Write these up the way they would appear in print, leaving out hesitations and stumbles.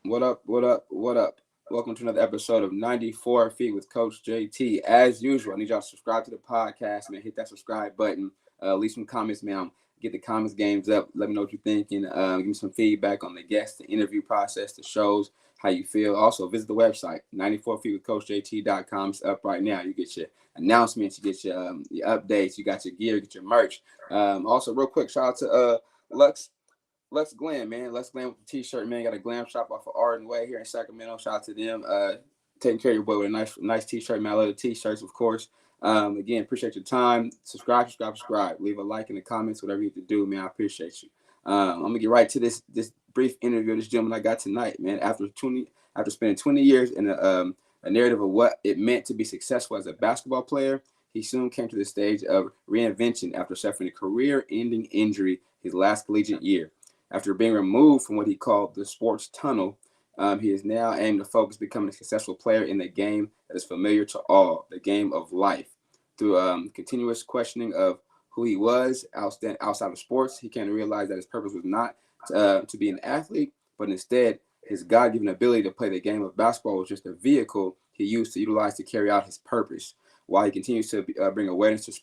What up? What up? What up? Welcome to another episode of 94 Feet with Coach JT. As usual, I need y'all to subscribe to the podcast, man. Hit that subscribe button. Leave some comments, man. Get the comments games up. Let me know what you're thinking. Give me some feedback on the guests, the interview process, the shows, how you feel. Also, visit the website, 94feetwithcoachjt.com. It's up right now. You get your announcements, you get your updates, you got your gear, you get your merch. Also, real quick, shout out to Let's Glam, man. Let's Glam with the t-shirt, man. Got a glam shop off of Arden Way here in Sacramento. Shout out to them. Taking care of your boy with a nice t-shirt, man. I love the t-shirts, of course. Again, appreciate your time. Subscribe. Leave a like in the comments, whatever you have to do, man. I appreciate you. I'm gonna get right to this brief interview of this gentleman I got tonight, man. After spending 20 years in a narrative of what it meant to be successful as a basketball player, he soon came to the stage of reinvention after suffering a career-ending injury his last collegiate year. After being removed from what he called the sports tunnel, he is now aimed to focus becoming a successful player in the game that is familiar to all, the game of life. Through continuous questioning of who he was outside of sports, he came to realize that his purpose was not to be an athlete, but instead his God-given ability to play the game of basketball was just a vehicle he used to utilize to carry out his purpose. While he continues to bring awareness to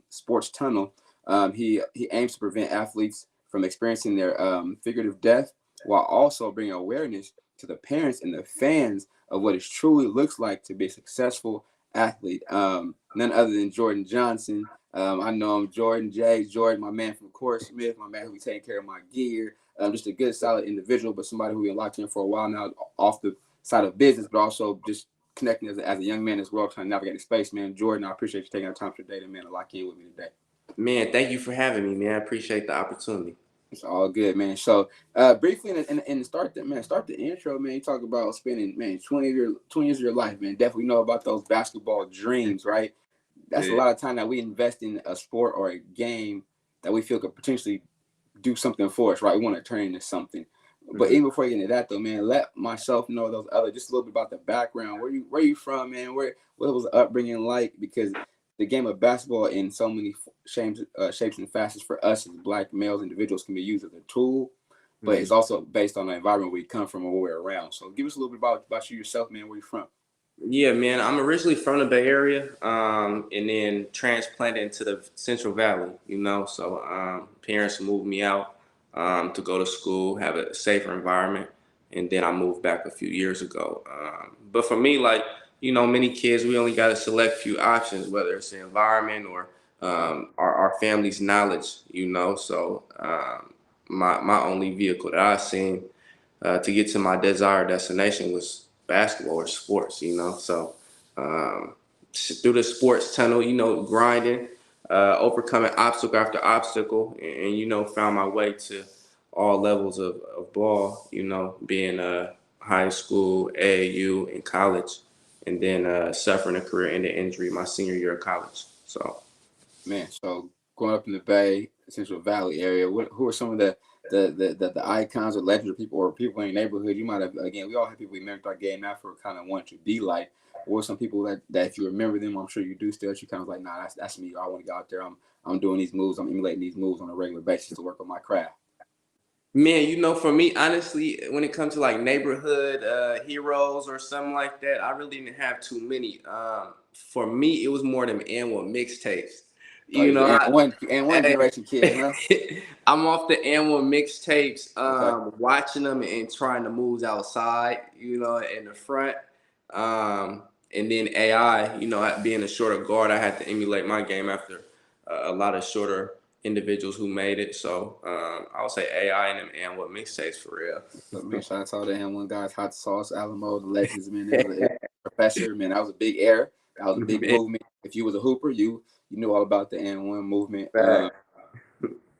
sports tunnel, he aims to prevent athletes from experiencing their figurative death, while also bringing awareness to the parents and the fans of what it truly looks like to be a successful athlete. None other than Jourdan Johnson. I know him, Jourdan, my man from Court Smith, my man who be taking care of my gear. Just a good, solid individual, but somebody who been locked in for a while now, off the side of business, but also just connecting as a young man as well, trying to navigate the space, man. Jourdan, I appreciate you taking the time today, man, to lock in with me today. Man, thank you for having me, man. I appreciate the opportunity. It's all good, man. So, briefly, and start the intro, man. You talk about spending, man, 20 years of your life, man. Definitely know about those basketball dreams, right? That's a lot of time that we invest in a sport or a game that we feel could potentially do something for us, right? We want to turn into something. But even before you get into that, though, man, let myself know those other, just a little bit about the background. Where you from, man? What was the upbringing like? Because the game of basketball in so many shapes and facets for us as Black males individuals can be used as a tool, but it's also based on the environment we come from and where we're around. So give us a little bit about you yourself, man. Where you from? Yeah, man. I'm originally from the Bay Area, and then transplanted into the Central Valley. So parents moved me out to go to school, have a safer environment, and then I moved back a few years ago. But for me, like many kids, we only got to select a few options, whether it's the environment or our family's knowledge. So my only vehicle that I seen to get to my desired destination was basketball or sports. So through the sports tunnel, grinding, overcoming obstacle after obstacle, and found my way to all levels of ball. Being high school, AAU, and college, and then suffering a career-ending injury my senior year of college. So, man, so growing up in the Bay, Central Valley area, who are some of the icons or legends or people in your neighborhood? You might have, again, we all have people we mentored our game after kind of want to be like. Or some people that if you remember them, I'm sure you do still, you kind of like, nah, that's me. I want to go out there. I'm doing these moves. I'm emulating these moves on a regular basis to work on my craft. Man, for me, honestly, when it comes to like neighborhood heroes or something like that, I really didn't have too many. For me, it was more them and1 mixtapes. One generation kid, huh? I'm off the and1 mixtapes, Okay. watching them and trying to move outside, in the front. And then AI, being a shorter guard, I had to emulate my game after a lot of shorter individuals who made it. So I would say AI and what mixtapes for real. But man, shout out to all the M1 guys, Hot Sauce, Alamo, the Legends, man. It was a professor, man. That was a big era. That was a big movement. If you was a hooper, you knew all about the N1 movement.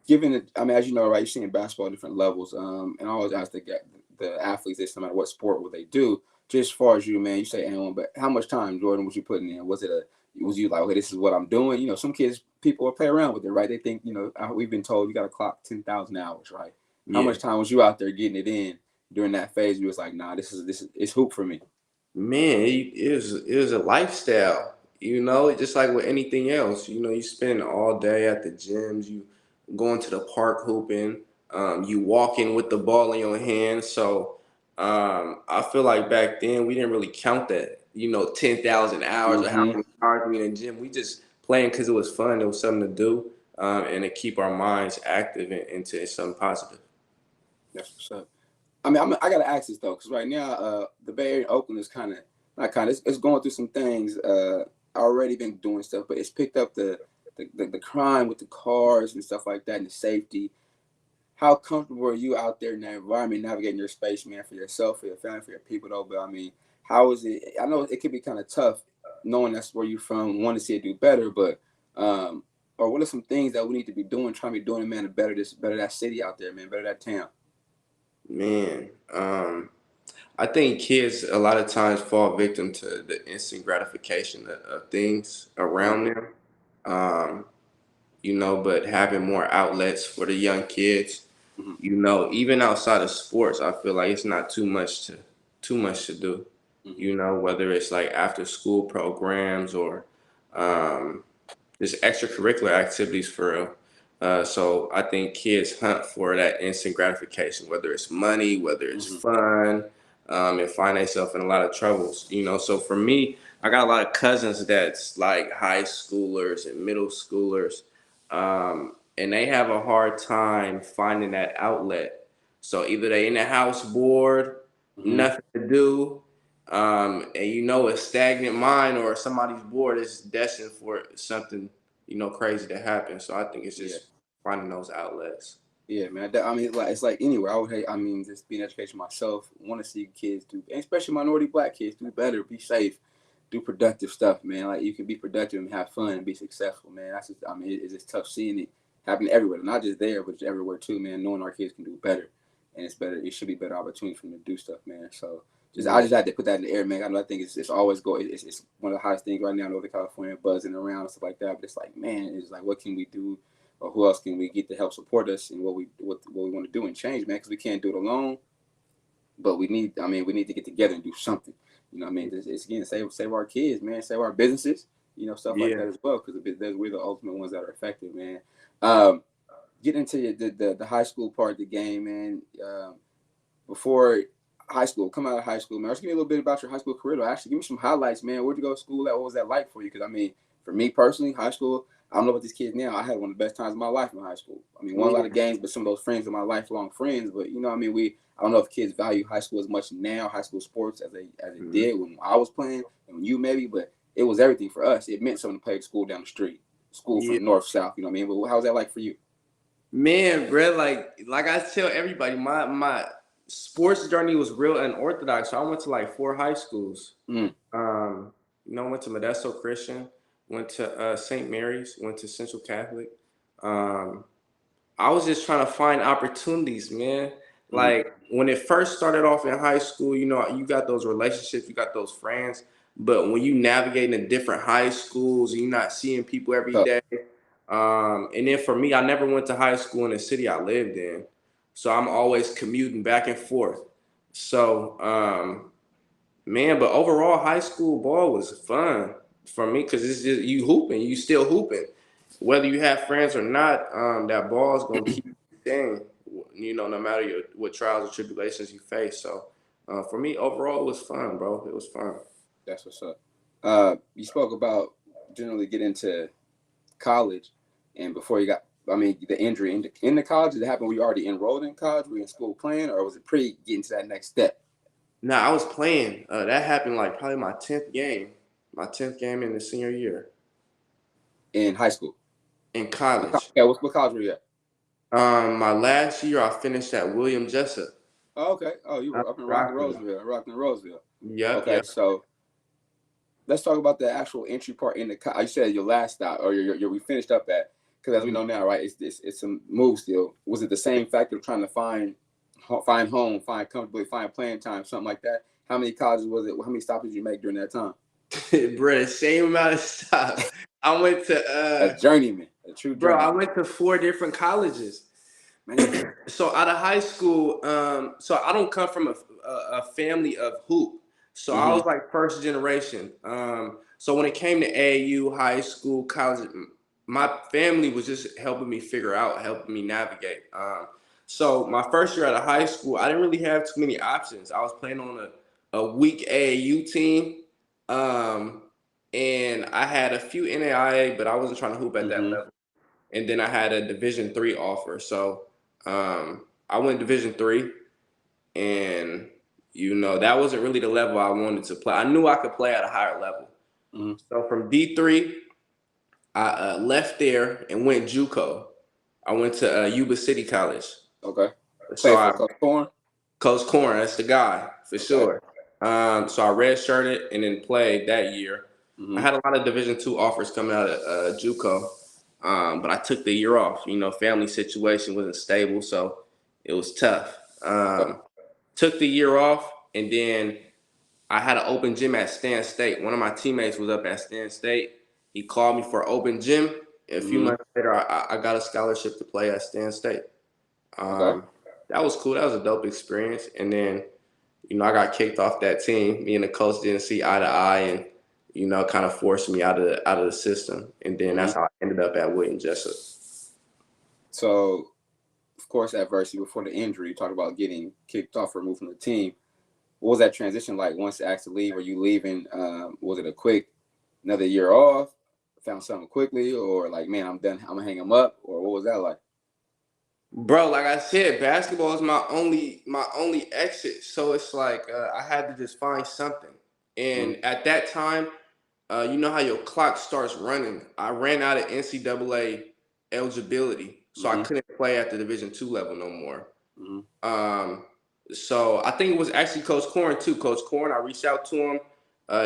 Given it, I mean, as you know, right, you're seeing basketball at different levels. And I always ask the athletes this, no matter what sport would they do. Just as far as you, man, you say N1, but how much time, Jourdan, was you putting in? Was you like, okay, this is what I'm doing? Some people will play around with it, right? They think, we've been told you got to clock 10,000 hours, right? How much time was you out there getting it in during that phase? You was like, nah, this is it's hoop for me. Man, it was a lifestyle, just like with anything else. You spend all day at the gyms, you going to the park hooping, you walking with the ball in your hand. So I feel like back then we didn't really count that, 10,000 hours or how Mm-hmm. many hours we in the gym. We just playing because it was fun. It was something to do, and to keep our minds active and into something positive. That's what's up. I mean, I gotta ask this though, because right now, the Bay Area, Oakland is kind of not kind of it's going through some things. Already been doing stuff, but it's picked up the crime with the cars and stuff like that, and the safety. How comfortable are you out there in that environment, navigating your space, man, for yourself, for your family, for your people, though? But I mean, how is it? I know it can be kind of tough, knowing that's where you're from, want to see it do better, but or what are some things that we need to be doing, trying to be doing, man, to better that city out there, man, better that town. Man, I think kids a lot of times fall victim to the instant gratification of things Mm-hmm. around them. Um, but having more outlets for the young kids, Mm-hmm. even outside of sports, I feel like it's not too much to do. Mm-hmm. Whether it's like after school programs or um, just extracurricular activities for real. So I think kids hunt for that instant gratification, whether it's money, whether it's Mm-hmm. fun, and find themselves in a lot of troubles. So for me, I got a lot of cousins that's like high schoolers and middle schoolers, and they have a hard time finding that outlet. So either they in the house bored, Mm-hmm. nothing to do, and a stagnant mind or somebody's bored is destined for something crazy to happen. So I think it's Yeah. just finding those outlets. Yeah, man. I mean, it's like anywhere. I would hate. I mean, just being in education myself. Want to see kids do, and especially minority Black kids, do better, be safe, do productive stuff, man. Like you can be productive and have fun and be successful, man. That's just. I mean, it's just tough seeing it happen everywhere, not just there, but everywhere too, man. Knowing our kids can do better, and it's better. It should be better opportunity for them to do stuff, man. So I Yeah, just had to put that in the air, man. I think it's always go. It's one of the hottest things right now in Northern California, buzzing around and stuff like that. But it's like, man, it's like, what can we do? Or who else can we get to help support us in what we want to do and change, man? Because we can't do it alone. But we need, I mean, we need to get together and do something. You know, what I mean, it's again save our kids, man, save our businesses, stuff like yeah. that as well. Because we're the ultimate ones that are affected, man. Um, get into the high school part of the game, man. Before high school, come out of high school, man. Just give me a little bit about your high school career. Actually, give me some highlights, man. Where'd you go to school at? What was that like for you? Because I mean, for me personally, high school, I don't know about these kids now. I had one of the best times of my life in high school. I mean, won a lot of Yeah. games, but some of those friends are my lifelong friends. But I mean, I don't know if kids value high school as much now, high school sports as it Mhm. did when I was playing and when you maybe, but it was everything for us. It meant something to play at school down the street, school Yeah. from north south. You know what I mean? But how was that like for you? Man, bro, like I tell everybody, my sports journey was real unorthodox. So I went to like four high schools. Mm, Um, went to Modesto Christian, went to St. Mary's, went to Central Catholic. Um, I was just trying to find opportunities, man. mm, Like when it first started off in high school, you got those relationships, you got those friends. But when you navigate in different high schools, you're not seeing people every tough. day. And then for me, I never went to high school in the city I lived in, so I'm always commuting back and forth. So, man, but overall, high school ball was fun for me because it's just you hooping, you still hooping, whether you have friends or not. That ball is gonna keep you staying, no matter what trials or tribulations you face. So, for me, overall, it was fun, bro. It was fun. That's what's up. You spoke about generally get into college, and before you got, I mean, the injury in the college, did it happen? Were you already enrolled in college? Were you in school playing, or was it pre getting to that next step Now I was playing. That happened like probably my tenth game in the senior year in high school? in college. Yeah, what college were you at? My last year I finished at William Jessup. Oh, okay. Oh, you were up in Rockville. Rocking Roseville. Yep, Okay, yep. so let's talk about the actual entry part in the. You said your last stop, or your we finished up at, because as we Mhm. know now, right? It's some move still. Was it the same factor of trying to find home, find comfortably, find playing time, something like that? How many colleges was it? How many stops did you make during that time? Bro, the same amount of stops. I went to A journeyman, a true bro, I journeyman, went to four different colleges. man. So out of high school, so I don't come from a family of hoop. So I Mm-hmm. was like first generation. So when it came to AAU, high school, college, my family was just helping me figure out, helping me navigate. So my first year out of high school, I didn't really have too many options. I was playing on a weak AAU team, and I had a few NAIA, but I wasn't trying to hoop at that Mm-hmm. level. And then I had a Division III offer, so I went Division III, and that wasn't really the level I wanted to play. I knew I could play at a higher level. Mm-hmm. So from D3, I left there and went JUCO. I went to Yuba City College. Okay. So Play for Coach Corn? Coach Corn, that's the guy for sure. So I redshirted and then played that year. Mm-hmm. I had a lot of Division II offers coming out of JUCO, but I took the year off. Family situation wasn't stable, so it was tough. Took the year off, and then I had an open gym at Stan State. One of my teammates was up at Stan State. He called me for an open gym. And a few months later, I got a scholarship to play at Stan State. That was cool. That was a dope experience. And then, I got kicked off that team. Me and the coach didn't see eye to eye, and kind of forced me out of the system. And then that's how I ended up at William Jessup. So, of course, adversity before the injury. You talked about getting kicked off or removed from the team. What was that transition like once you asked to leave? Were you leaving? Was it a quick another year off? Found something quickly, or like, man, I'm done. I'm gonna hang him up, or what was that like? Bro, like I said, basketball is my only exit. So it's like I had to just find something. And at that time, you know how your clock starts running. I ran out of NCAA eligibility, so I couldn't play at the Division II level no more. So I think it was actually Coach Corn too. Coach Corn, I reached out to him.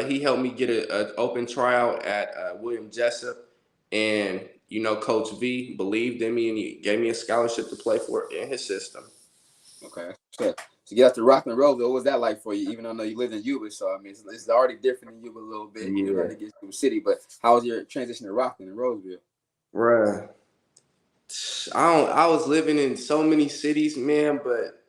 He helped me get an open tryout at William Jessup, and Coach V believed in me, and he gave me a scholarship to play for it in his system. Okay, so you get out to Rockland Road. What was that like for you? Even though I know you lived in Yuba, so I mean it's already different in Yuba a little bit. Yeah. To get to the city, but how was your transition to Rockland and Roseville? Bruh, I was living in so many cities, man, but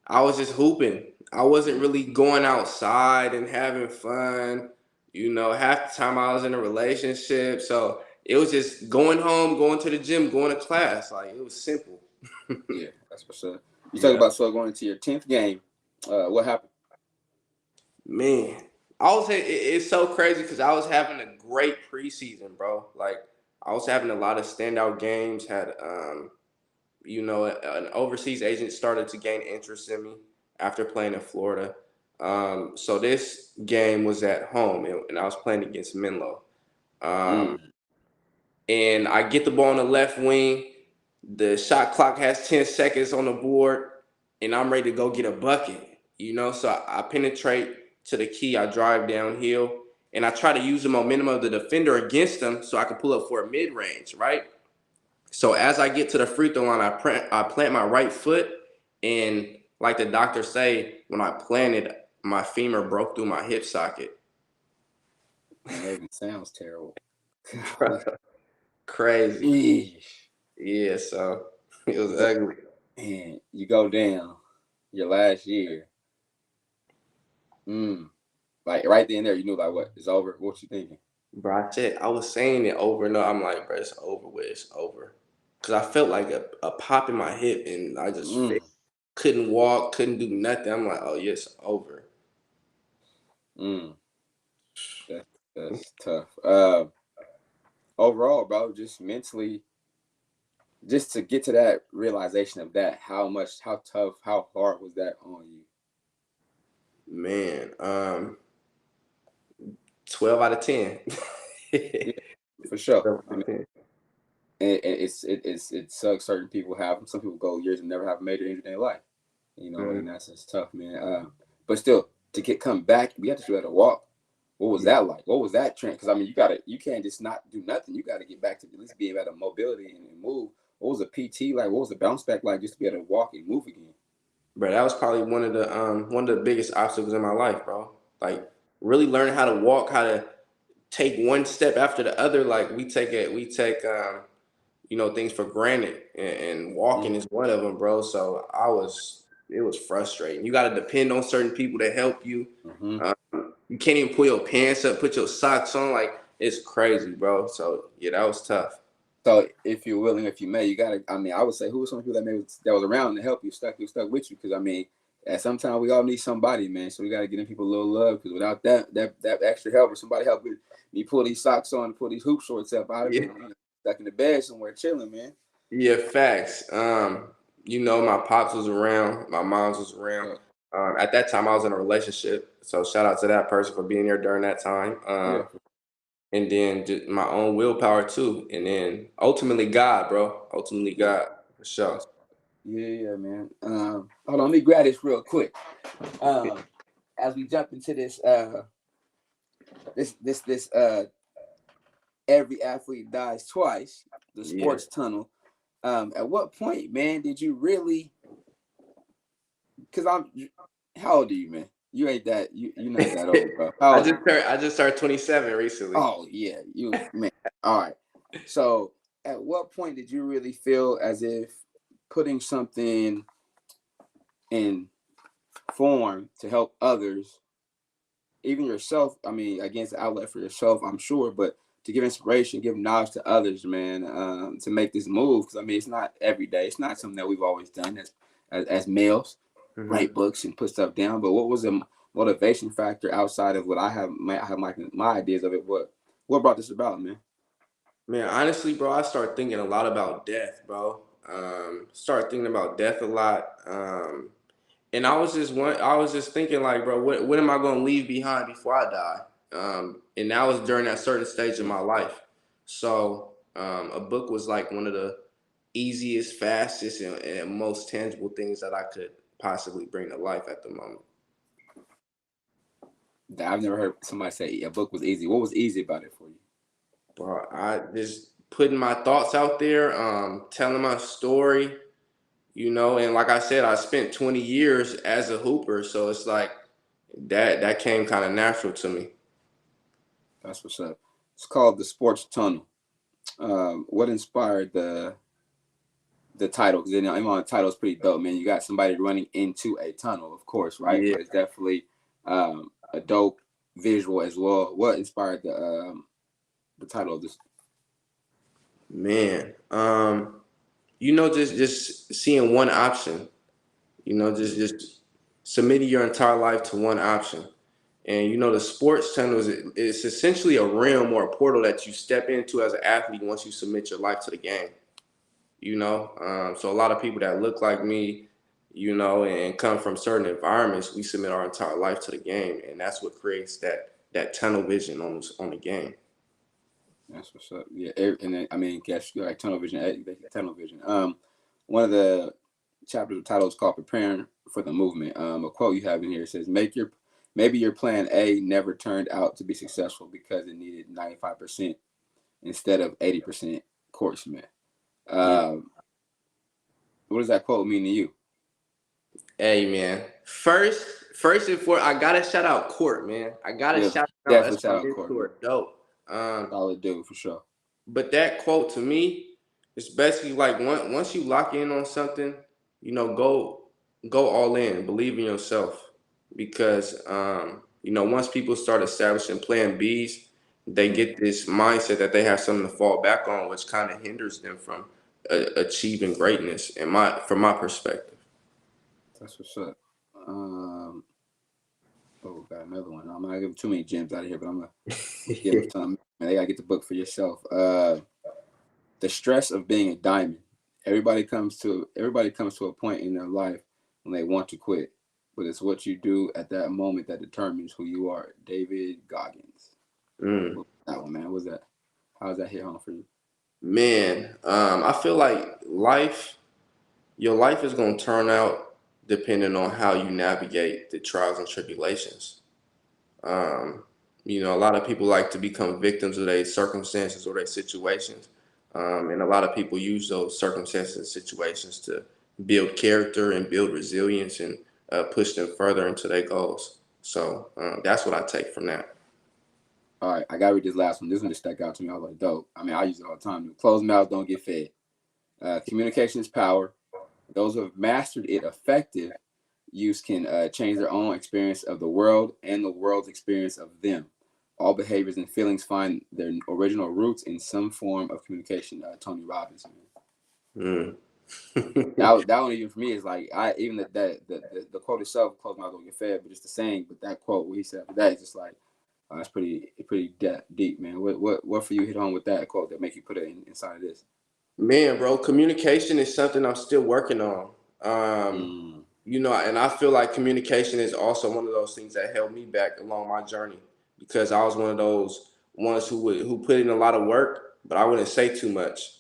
I was just hooping. I wasn't really going outside and having fun. Half the time I was in a relationship. So it was just going home, going to the gym, going to class. Like, it was simple. Yeah, that's what's up. You talk about going to your 10th game. What happened? Man, I was it's so crazy because I was having a great preseason, bro. Like, I was having a lot of standout games. Had an overseas agent started to gain interest in me after playing in Florida. So this game was at home, and I was playing against Menlo. And I get the ball on the left wing. The shot clock has 10 seconds on the board, and I'm ready to go get a bucket. So I penetrate to the key. I drive downhill, and I try to use the momentum of the defender against them so I can pull up for a mid-range, right? So as I get to the free throw line, I plant my right foot, and like the doctors say, when I planted, my femur broke through my hip socket. It sounds terrible. Crazy. Eesh. Yeah, so it was ugly. And you go down your last year. Like right then and there, you knew like what? It's over. What you thinking? Bro, I was saying it over and over. I'm like, bro, it's over with. It's over. Because I felt like a pop in my hip, and I just couldn't walk, couldn't do nothing. I'm like, oh, yes, over. That's tough. Overall, bro, just mentally, just to get to that realization of that, how tough, how hard was that on you? Man, 12 out of 10. Yeah, for sure. I mean, it sucks. Certain people have them. Some people go years and never have a major injury in their life. And that's just tough, man. But still, to come back, we have to be able to walk. What was that like? What was that trend? Because I mean, you can't just not do nothing. You got to get back to at least being able to mobility and move. What was the PT like? What was the bounce back like just to be able to walk and move again? Bro, that was probably one of the biggest obstacles in my life, bro. Like, really learning how to walk, how to take one step after the other. Like, we take things for granted, and walking is one of them, bro. So it was frustrating. You got to depend on certain people to help you. You can't even pull your pants up, put your socks on. Like, it's crazy, bro. So yeah, that was tough. So if you're willing, if you may, you gotta. I mean, I would say who were some people that was around to help you, stuck with you? Because I mean, at some time we all need somebody, man. So we gotta give people a little love. Because without that extra help or somebody helping me pull these socks on, pull these hoop shorts up, I'd have been stuck in the bed somewhere chilling, man. Yeah, facts. My pops was around, my mom's was around. At that time, I was in a relationship, so shout out to that person for being there during that time. Yeah. And then just my own willpower too, and then ultimately God, bro. Ultimately God, for sure. Yeah, man. Hold on, let me grab this real quick. As we jump into this every athlete dies twice, the sports tunnel. At what point, man, did you really? Because how old are you, man? You ain't that. You're not that old, bro. How old I just turned 27 recently. Oh yeah, you man. All right. So, at what point did you really feel as if putting something in form to help others, even yourself? I mean, against the outlet for yourself, I'm sure, but to give inspiration, give knowledge to others, man, to make this move. Because I mean, it's not every day. It's not something that we've always done as males, write books and put stuff down. But what was the motivation factor outside of what I have my ideas of it? What brought this about, man? Man, honestly, bro, I started thinking a lot about death, bro. Started thinking about death a lot. And I was just thinking like, bro, what am I gonna leave behind before I die? And that was during that certain stage of my life. So a book was like one of the easiest, fastest, and most tangible things that I could possibly bring to life at the moment. I've never heard somebody say a book was easy. What was easy about it for you? Bro, I just putting my thoughts out there, telling my story, and like I said, I spent 20 years as a hooper, so it's like that came kind of natural to me. That's what's up. It's called the Sports Tunnel. What inspired the title? Because the title is pretty dope, man. You got somebody running into a tunnel, of course, right? Yeah, But it's definitely a dope visual as well. What inspired the title of this? man. Just seeing one option. Just submitting your entire life to one option. And the sports tunnel is essentially a realm or a portal that you step into as an athlete once you submit your life to the game. So a lot of people that look like me, and come from certain environments, we submit our entire life to the game, and that's what creates that tunnel vision on the game. That's what's up. Yeah, and then, I mean, guess you like tunnel vision. Tunnel vision. One of the chapters of the title is called "Preparing for the Movement." A quote you have in here says, maybe your plan A never turned out to be successful because it needed 95% instead of 80% course met." Yeah. What does that quote mean to you? Hey man, first and foremost, I gotta shout out Court, man. I gotta shout out. Definitely That's my shout out mentor, Court. dope. Solid dude for sure. But that quote to me is basically like once you lock in on something, go all in, believe in yourself, because once people start establishing plan Bs, they get this mindset that they have something to fall back on, which kind of hinders them from achieving greatness. From my perspective. That's what's up. Got another one. I'm not gonna give too many gems out of here, but I'm gonna give them some. Man, they gotta get the book for yourself. The stress of being a diamond. Everybody comes to a point in their life when they want to quit, but it's what you do at that moment that determines who you are. David Goggins. That one, man. What's that? How's that hit home for you? Man, I feel like your life is going to turn out depending on how you navigate the trials and tribulations. A lot of people like to become victims of their circumstances or their situations. And a lot of people use those circumstances and situations to build character and build resilience and push them further into their goals. So that's what I take from that. All right, I gotta read this last one. This one just stuck out to me. I was like, dope. I mean, I use it all the time. Closed mouths don't get fed. Communication is power. Those who have mastered it effective use can change their own experience of the world and the world's experience of them. all behaviors and feelings find their original roots in some form of communication. Tony Robbins, man. That one even for me is like the quote itself, "Close my door, get fed," but just the saying. But that quote, what he said after that, is just like that's pretty deep, man. What for you hit home with that quote that make you put it inside of this? Man, bro, communication is something I'm still working on. And I feel like communication is also one of those things that held me back along my journey, because I was one of those ones who put in a lot of work, but I wouldn't say too much.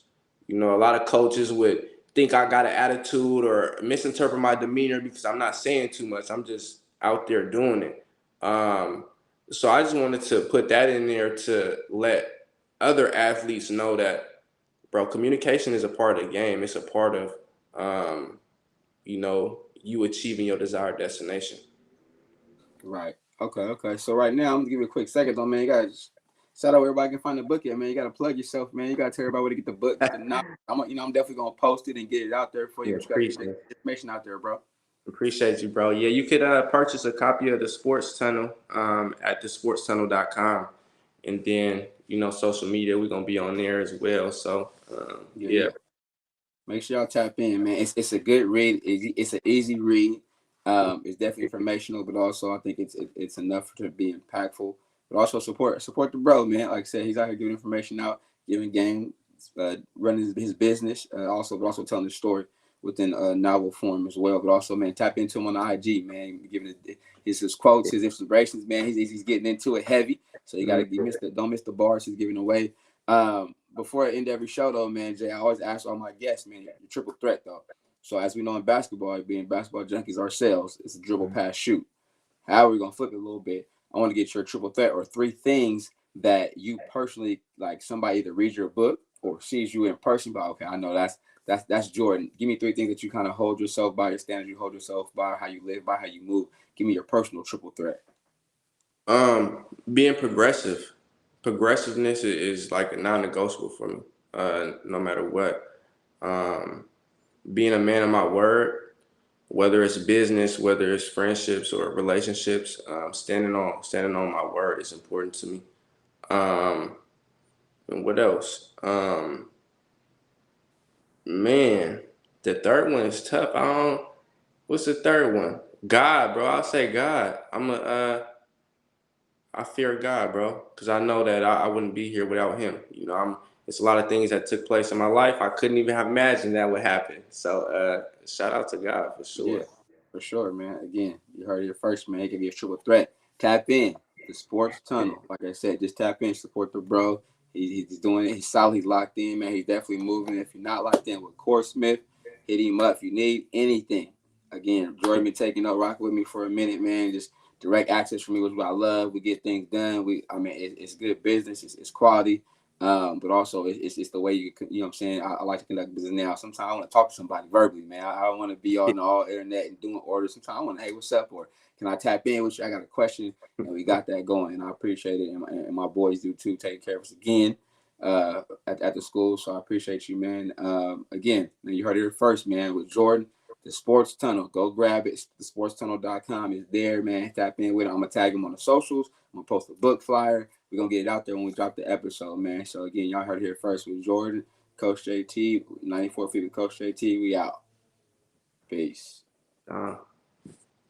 A lot of coaches would think I got an attitude or misinterpret my demeanor because I'm not saying too much. I'm just out there doing it. So I just wanted to put that in there to let other athletes know that, bro, communication is a part of the game. It's a part of, you achieving your desired destination. Right. Okay. So right now, I'm gonna give you a quick second, though, man. You guys shout out where everybody can find the book at, man. You gotta plug yourself, man. You gotta tell everybody where to get the book, get the knowledge. I'm definitely gonna post it and get it out there for you. Yeah, But you gotta get the information out there, bro. Appreciate you, bro. Yeah, you could purchase a copy of The Sports Tunnel at thesportstunnel.com. And then, social media, we're going to be on there as well. So, yeah. Make sure y'all tap in, man. It's a good read. It's an easy read. It's definitely informational, but also I think it's enough to be impactful. But also support the bro, man. Like I said, he's out here giving information out, giving game, running his business, but also telling the story within a novel form as well. But also, man, tap into him on the IG, man. Giving his quotes, his inspirations, man. He's getting into it heavy. So you gotta don't miss the bars he's giving away. Before I end every show, though, man, Jay, I always ask all my guests, man, your triple threat, though. So as we know in basketball, being basketball junkies ourselves, it's a dribble, pass, shoot. However, we're going to flip it a little bit. I want to get your triple threat or 3 things that you personally, like somebody either reads your book or sees you in person, but okay, I know that's Jourdan. Give me 3 things that you kind of hold yourself by, your standards you hold yourself by, how you live, by how you move. Give me your personal triple threat. Being progressive. Progressiveness is like a non-negotiable for me, no matter what. Being a man of my word, whether it's business, whether it's friendships or relationships, standing on my word is important to me. And what else? Man, the third one is tough. What's the third one? God, bro. I'll say God. I fear God, bro, because I know that I wouldn't be here without him. It's a lot of things that took place in my life I couldn't even have imagined that would happen. So shout out to God for sure. Yeah, for sure, man. Again, you heard it here first, man. It can be a triple threat. Tap in the Sports Tunnel. Like I said, just tap in, support the bro. He's doing it. He's solid. He's locked in, man. He's definitely moving. If you're not locked in with Core Smith, hit him up if you need anything. Again, Jourdan been taking up, rocking with me for a minute, man. Just direct access for me, which is what I love. We get things done. It's good business. It's quality. But also it's the way you know what I'm saying. I like to conduct business now. Sometimes I want to talk to somebody verbally, man. I don't want to be on all internet and doing orders. Sometimes I want to, hey, what's up? Or can I tap in with you? I got a question, and we got that going, and I appreciate it. And my boys do too, taking care of us again at the school. So I appreciate you, man. Again, you heard it here first, man, with Jourdan. The Sports Tunnel. Go grab it. Thesportstunnel.com is there, man. Tap in with it. I'm going to tag him on the socials. I'm going to post a book flyer. We're going to get it out there when we drop the episode, man. So, again, y'all heard it here first with Jourdan, Coach JT, 94 Feet with Coach JT. We out. Peace.